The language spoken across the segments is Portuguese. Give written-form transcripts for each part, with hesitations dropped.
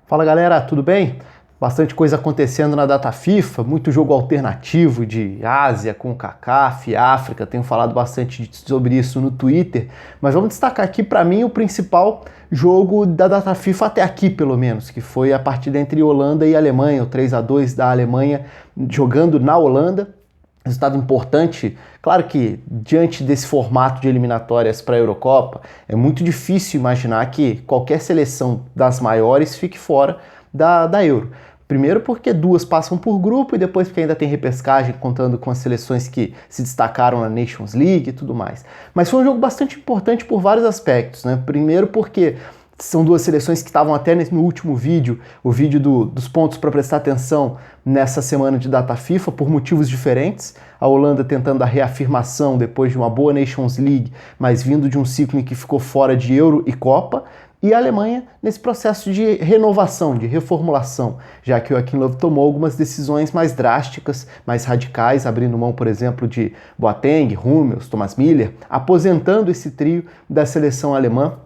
Fala galera, tudo bem? Bastante coisa acontecendo na data FIFA, muito jogo alternativo de Ásia com CACAF, África, tenho falado bastante sobre isso no Twitter, mas vamos destacar aqui para mim o principal jogo da data FIFA até aqui pelo menos, que foi a partida entre Holanda e Alemanha, o 3-2 da Alemanha jogando na Holanda. Resultado importante, claro que diante desse formato de eliminatórias para a Eurocopa, é muito difícil imaginar que qualquer seleção das maiores fique fora da Euro. Primeiro porque duas passam por grupo e depois porque ainda tem repescagem contando com as seleções que se destacaram na Nations League e tudo mais. Mas foi um jogo bastante importante por vários aspectos, né? Primeiro porque são duas seleções que estavam até no último vídeo, o vídeo dos pontos para prestar atenção nessa semana de data FIFA, por motivos diferentes. A Holanda tentando a reafirmação depois de uma boa Nations League, mas vindo de um ciclo em que ficou fora de Euro e Copa. E a Alemanha nesse processo de renovação, de reformulação, já que o Joachim Löw tomou algumas decisões mais drásticas, mais radicais, abrindo mão, por exemplo, de Boateng, Hummels, Thomas Müller, aposentando esse trio da seleção alemã,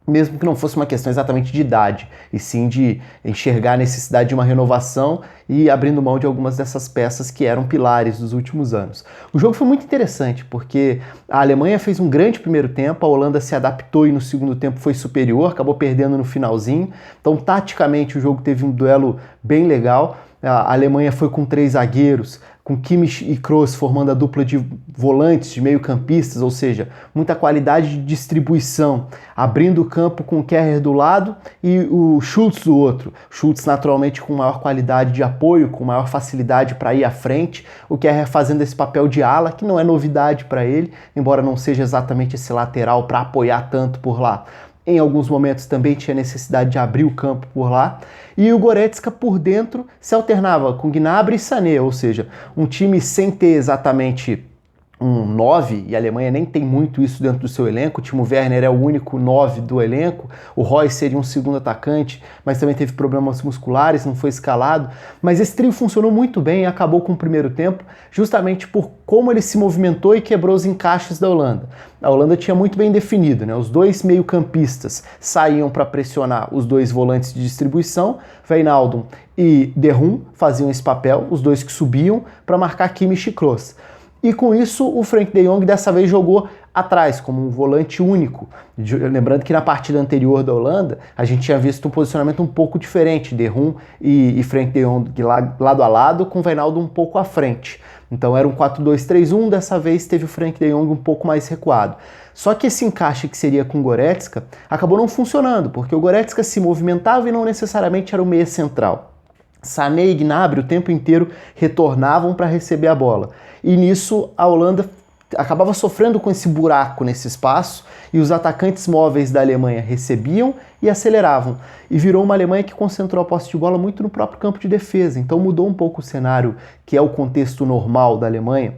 mesmo que não fosse uma questão exatamente de idade, e sim de enxergar a necessidade de uma renovação e abrindo mão de algumas dessas peças que eram pilares dos últimos anos. O jogo foi muito interessante, porque a Alemanha fez um grande primeiro tempo, a Holanda se adaptou e no segundo tempo foi superior, acabou perdendo no finalzinho, então taticamente o jogo teve um duelo bem legal. A Alemanha foi com 3 zagueiros, com Kimmich e Kroos formando a dupla de volantes, de meio-campistas, ou seja, muita qualidade de distribuição, abrindo o campo com o Kehrer do lado e o Schultz do outro. Schultz naturalmente com maior qualidade de apoio, com maior facilidade para ir à frente, o Kehrer fazendo esse papel de ala, que não é novidade para ele, embora não seja exatamente esse lateral para apoiar tanto por lá. Em alguns momentos também tinha necessidade de abrir o campo por lá. E o Goretzka por dentro se alternava com Gnabry e Sané, ou seja, um time sem ter exatamente um 9, e a Alemanha nem tem muito isso dentro do seu elenco. O Timo Werner é o único 9 do elenco, o Royce seria um segundo atacante, mas também teve problemas musculares, não foi escalado. Mas esse trio funcionou muito bem e acabou com o primeiro tempo, justamente por como ele se movimentou e quebrou os encaixes da Holanda. A Holanda tinha muito bem definido, né? Os dois meio-campistas saíam para pressionar os dois volantes de distribuição, Wijnaldum e De Roon faziam esse papel, os dois que subiam para marcar Kimmich e Kroos. E com isso o Frenkie de Jong dessa vez jogou atrás, como um volante único. Lembrando que na partida anterior da Holanda, a gente tinha visto um posicionamento um pouco diferente, De Roon e Frenkie de Jong lado a lado, com o Wijnaldum um pouco à frente. Então era um 4-2-3-1, dessa vez teve o Frenkie de Jong um pouco mais recuado. Só que esse encaixe que seria com o Goretzka acabou não funcionando, porque o Goretzka se movimentava e não necessariamente era o meia central. Sané e Gnabry o tempo inteiro retornavam para receber a bola. E nisso a Holanda acabava sofrendo com esse buraco nesse espaço e os atacantes móveis da Alemanha recebiam e aceleravam. E virou uma Alemanha que concentrou a posse de bola muito no próprio campo de defesa. Então mudou um pouco o cenário, que é o contexto normal da Alemanha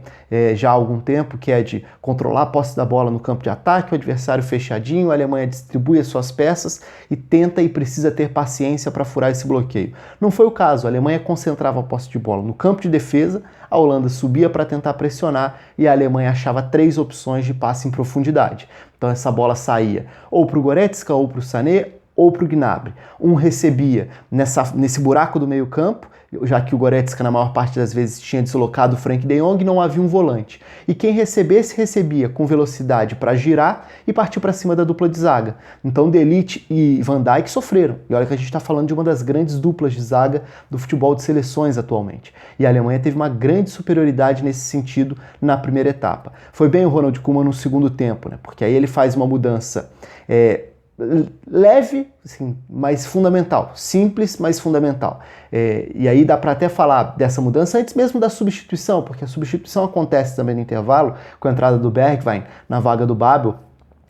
já há algum tempo, que é de controlar a posse da bola no campo de ataque, o adversário fechadinho, a Alemanha distribui as suas peças e tenta e precisa ter paciência para furar esse bloqueio. Não foi o caso, a Alemanha concentrava a posse de bola no campo de defesa, a Holanda subia para tentar pressionar e a Alemanha achava 3 opções de passe em profundidade. Então essa bola saía ou para o Goretzka ou para o Sané ou para o Gnabry. Um recebia nesse buraco do meio campo, já que o Goretzka na maior parte das vezes tinha deslocado o Frenkie de Jong, não havia um volante. E quem recebesse, recebia com velocidade para girar e partir para cima da dupla de zaga. Então De Ligt e Van Dijk sofreram. E olha que a gente está falando de uma das grandes duplas de zaga do futebol de seleções atualmente. E a Alemanha teve uma grande superioridade nesse sentido na primeira etapa. Foi bem o Ronald Koeman no segundo tempo, né? Porque aí ele faz uma mudança leve, assim, mas fundamental, simples, mas fundamental. E aí dá para até falar dessa mudança antes mesmo da substituição, porque a substituição acontece também no intervalo, com a entrada do Bergwijn na vaga do Babel,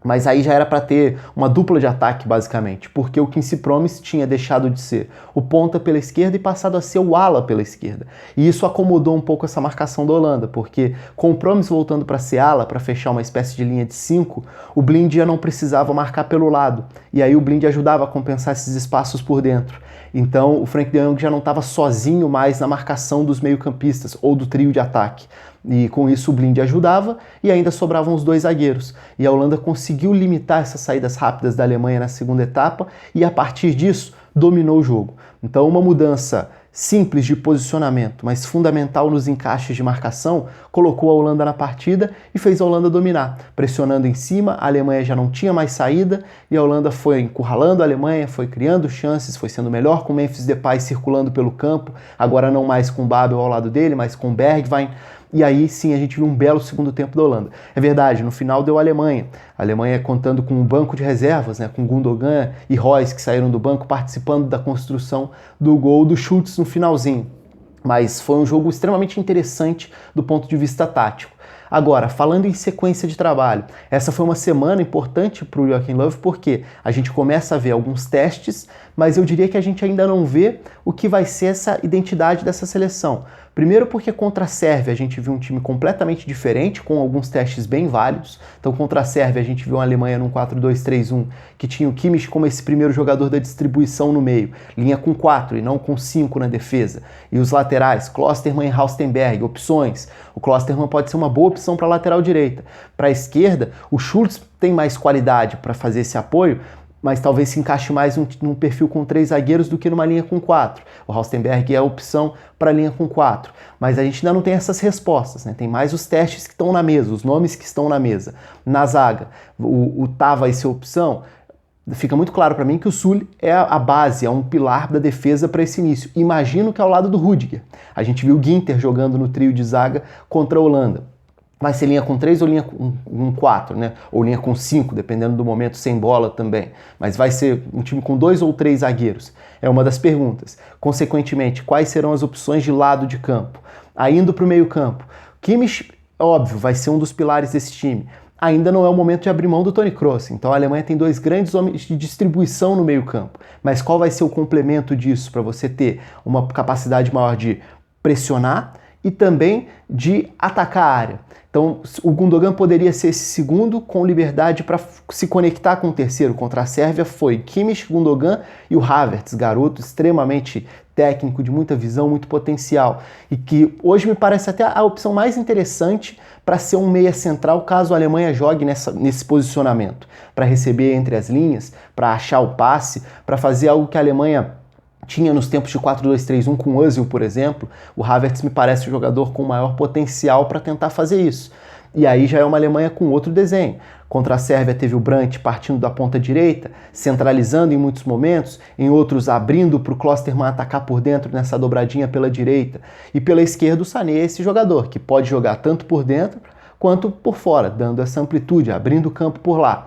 mas aí já era para ter uma dupla de ataque, basicamente, porque o Quincy Promes tinha deixado de ser o ponta pela esquerda e passado a ser o ala pela esquerda. E isso acomodou um pouco essa marcação da Holanda, porque com o Promes voltando para ser ala, para fechar uma espécie de linha de 5, o Blind já não precisava marcar pelo lado. E aí o Blind ajudava a compensar esses espaços por dentro. Então o Frenkie de Jong já não estava sozinho mais na marcação dos meio-campistas ou do trio de ataque. E com isso o Blind ajudava e ainda sobravam os 2 zagueiros. E a Holanda conseguiu limitar essas saídas rápidas da Alemanha na segunda etapa e a partir disso dominou o jogo. Então uma mudança simples de posicionamento, mas fundamental nos encaixes de marcação, colocou a Holanda na partida e fez a Holanda dominar. Pressionando em cima, a Alemanha já não tinha mais saída e a Holanda foi encurralando a Alemanha, foi criando chances, foi sendo melhor com Memphis Depay circulando pelo campo, agora não mais com Babel ao lado dele, mas com Bergwijn. E aí sim a gente viu um belo segundo tempo da Holanda. É verdade, no final deu a Alemanha. A Alemanha contando com um banco de reservas, né, com Gundogan e Reus que saíram do banco participando da construção do gol do Schultz no finalzinho. Mas foi um jogo extremamente interessante do ponto de vista tático. Agora, falando em sequência de trabalho, essa foi uma semana importante para o Joachim Löw porque a gente começa a ver alguns testes, mas eu diria que a gente ainda não vê o que vai ser essa identidade dessa seleção. Primeiro porque contra a Sérvia a gente viu um time completamente diferente, com alguns testes bem válidos. Então contra a Sérvia a gente viu uma Alemanha num 4-2-3-1, que tinha o Kimmich como esse primeiro jogador da distribuição no meio, linha com 4 e não com 5 na defesa. E os laterais, Klostermann e Halstenberg, opções. O Klostermann pode ser uma boa opção para a lateral direita. Para a esquerda, o Schultz tem mais qualidade para fazer esse apoio, mas talvez se encaixe mais num perfil com 3 zagueiros do que numa linha com 4. O Halstenberg é a opção para a linha com 4. Mas a gente ainda não tem essas respostas, né? Tem mais os testes que estão na mesa, os nomes que estão na mesa. Na zaga, o Tá vai ser opção. Fica muito claro para mim que o Sul é a base, é um pilar da defesa para esse início. Imagino que é ao lado do Rüdiger. A gente viu o Ginter jogando no trio de zaga contra a Holanda. Vai ser linha com 3 ou linha com 4, né? Ou linha com 5, dependendo do momento, sem bola também. Mas vai ser um time com 2 ou 3 zagueiros? É uma das perguntas. Consequentemente, quais serão as opções de lado de campo? Aí indo para o meio campo. Kimmich, óbvio, vai ser um dos pilares desse time. Ainda não é o momento de abrir mão do Toni Kroos. Então a Alemanha tem 2 grandes homens de distribuição no meio campo. Mas qual vai ser o complemento disso para você ter uma capacidade maior de pressionar e também de atacar a área? Então, o Gundogan poderia ser esse segundo com liberdade para se conectar com o terceiro. Contra a Sérvia foi Kimmich, Gundogan e o Havertz, garoto extremamente técnico, de muita visão, muito potencial. E que hoje me parece até a opção mais interessante para ser um meia central caso a Alemanha jogue nesse posicionamento. Para receber entre as linhas, para achar o passe, para fazer algo que a Alemanha tinha nos tempos de 4-2-3-1 com o Özil, por exemplo. O Havertz me parece o jogador com maior potencial para tentar fazer isso. E aí já é uma Alemanha com outro desenho. Contra a Sérvia teve o Brandt partindo da ponta direita, centralizando em muitos momentos, em outros abrindo para o Klostermann atacar por dentro nessa dobradinha pela direita. E pela esquerda o Sané é esse jogador, que pode jogar tanto por dentro quanto por fora, dando essa amplitude, abrindo o campo por lá.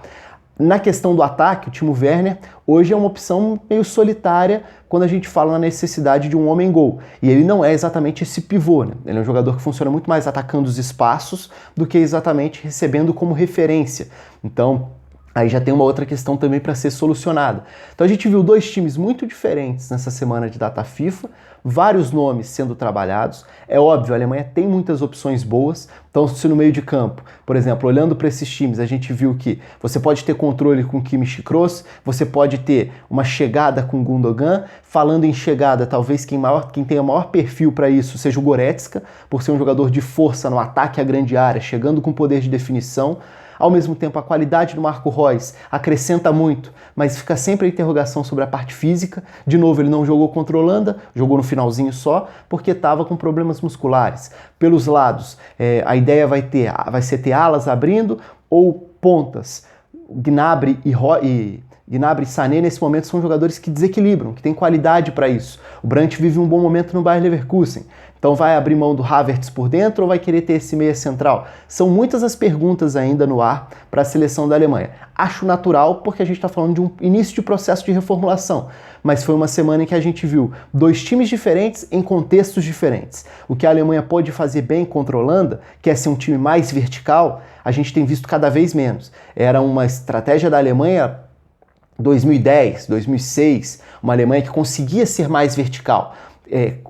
Na questão do ataque, o Timo Werner hoje é uma opção meio solitária quando a gente fala na necessidade de um homem-gol. E ele não é exatamente esse pivô, né? Ele é um jogador que funciona muito mais atacando os espaços do que exatamente recebendo como referência. Então, aí já tem uma outra questão também para ser solucionada. Então a gente viu 2 times muito diferentes nessa semana de data FIFA, vários nomes sendo trabalhados. É óbvio, a Alemanha tem muitas opções boas. Então, se no meio de campo, por exemplo, olhando para esses times, a gente viu que você pode ter controle com Kimmich e Kroos, você pode ter uma chegada com Gundogan. Falando em chegada, talvez quem tenha maior perfil para isso seja o Goretzka, por ser um jogador de força no ataque à grande área, chegando com poder de definição. Ao mesmo tempo, a qualidade do Marco Reus acrescenta muito, mas fica sempre a interrogação sobre a parte física. De novo, ele não jogou contra a Holanda, jogou no finalzinho só, porque estava com problemas musculares. Pelos lados, a ideia vai ser ter alas abrindo ou pontas. Gnabry e Sané, nesse momento, são jogadores que desequilibram, que têm qualidade para isso. O Brandt vive um bom momento no Bayer Leverkusen. Então vai abrir mão do Havertz por dentro ou vai querer ter esse meia central? São muitas as perguntas ainda no ar para a seleção da Alemanha. Acho natural porque a gente está falando de um início de processo de reformulação, mas foi uma semana em que a gente viu 2 times diferentes em contextos diferentes. O que a Alemanha pode fazer bem contra a Holanda, que é ser um time mais vertical, a gente tem visto cada vez menos. Era uma estratégia da Alemanha 2010, 2006, uma Alemanha que conseguia ser mais vertical.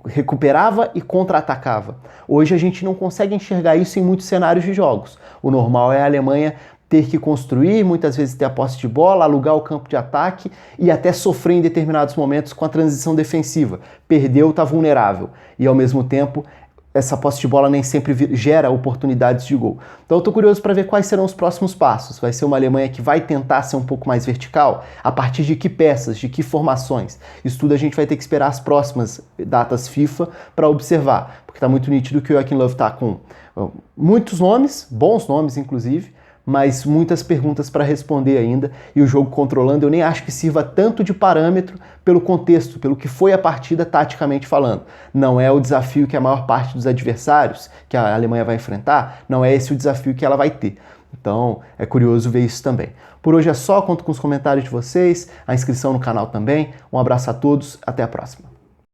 Recuperava e contra-atacava. Hoje a gente não consegue enxergar isso em muitos cenários de jogos. O normal é a Alemanha ter que construir, muitas vezes ter a posse de bola, alugar o campo de ataque e até sofrer em determinados momentos com a transição defensiva. Perdeu, está vulnerável. E ao mesmo tempo essa posse de bola nem sempre gera oportunidades de gol. Então eu tô curioso para ver quais serão os próximos passos. Vai ser uma Alemanha que vai tentar ser um pouco mais vertical? A partir de que peças, de que formações? Isso tudo a gente vai ter que esperar as próximas datas FIFA para observar, porque tá muito nítido que o Joachim Löw tá com muitos nomes, bons nomes inclusive, mas muitas perguntas para responder ainda, e o jogo controlando eu nem acho que sirva tanto de parâmetro pelo contexto, pelo que foi a partida taticamente falando. Não é o desafio que a maior parte dos adversários que a Alemanha vai enfrentar, não é esse o desafio que ela vai ter. Então é curioso ver isso também. Por hoje é só, conto com os comentários de vocês, a inscrição no canal também. Um abraço a todos, até a próxima.